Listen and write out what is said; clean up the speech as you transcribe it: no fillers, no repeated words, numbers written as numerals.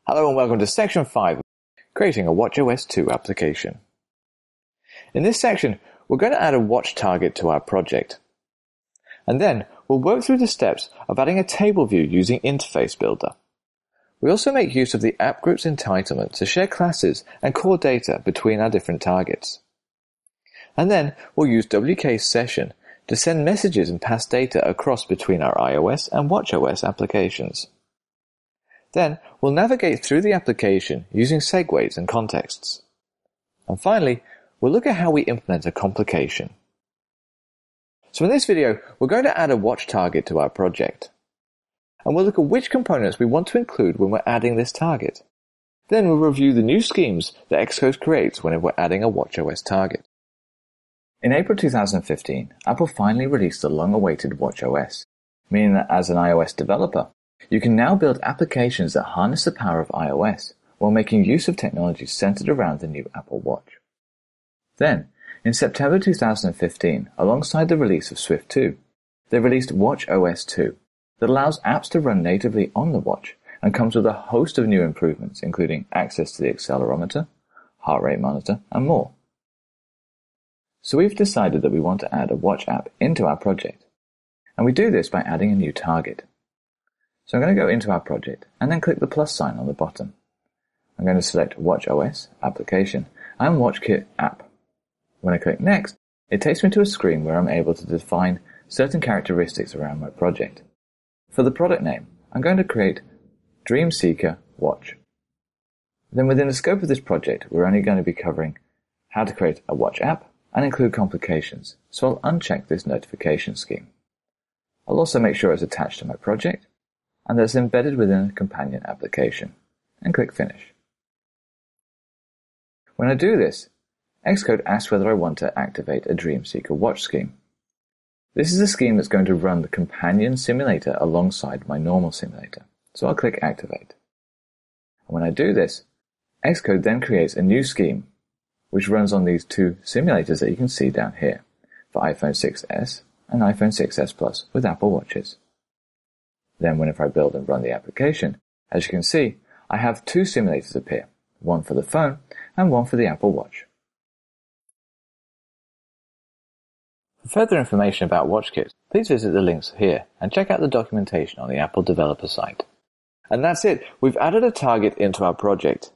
Hello and welcome to Section 5, creating a WatchOS 2 application. In this section, we're going to add a watch target to our project. And then we'll work through the steps of adding a table view using Interface Builder. We also make use of the app group's entitlement to share classes and core data between our different targets. And then we'll use WK-Session to send messages and pass data across between our iOS and WatchOS applications. Then we'll navigate through the application using segues and contexts. And finally, we'll look at how we implement a complication. So in this video, we're going to add a watch target to our project. And we'll look at which components we want to include when we're adding this target. Then we'll review the new schemes that Xcode creates whenever we're adding a WatchOS target. In April 2015, Apple finally released the long-awaited WatchOS, meaning that as an iOS developer, you can now build applications that harness the power of iOS while making use of technologies centered around the new Apple Watch. Then, in September 2015, alongside the release of Swift 2, they released WatchOS 2 that allows apps to run natively on the watch and comes with a host of new improvements, including access to the accelerometer, heart rate monitor, and more. So we've decided that we want to add a watch app into our project, and we do this by adding a new target. So I'm going to go into our project and then click the plus sign on the bottom. I'm going to select WatchOS, Application, and WatchKit App. When I click Next, it takes me to a screen where I'm able to define certain characteristics around my project. For the product name, I'm going to create Dream Seeker Watch. Then within the scope of this project, we're only going to be covering how to create a watch app and include complications, so I'll uncheck this notification scheme. I'll also make sure it's attached to my project, and that it's embedded within a companion application, and click Finish. When I do this, Xcode asks whether I want to activate a Dream Seeker watch scheme. This is a scheme that's going to run the companion simulator alongside my normal simulator, so I'll click Activate. And when I do this, Xcode then creates a new scheme, which runs on these two simulators that you can see down here, for iPhone 6s and iPhone 6s Plus with Apple Watches. Then whenever I build and run the application, as you can see, I have two simulators appear, one for the phone and one for the Apple Watch. For further information about WatchKit, please visit the links here and check out the documentation on the Apple developer site. And that's it, we've added a target into our project.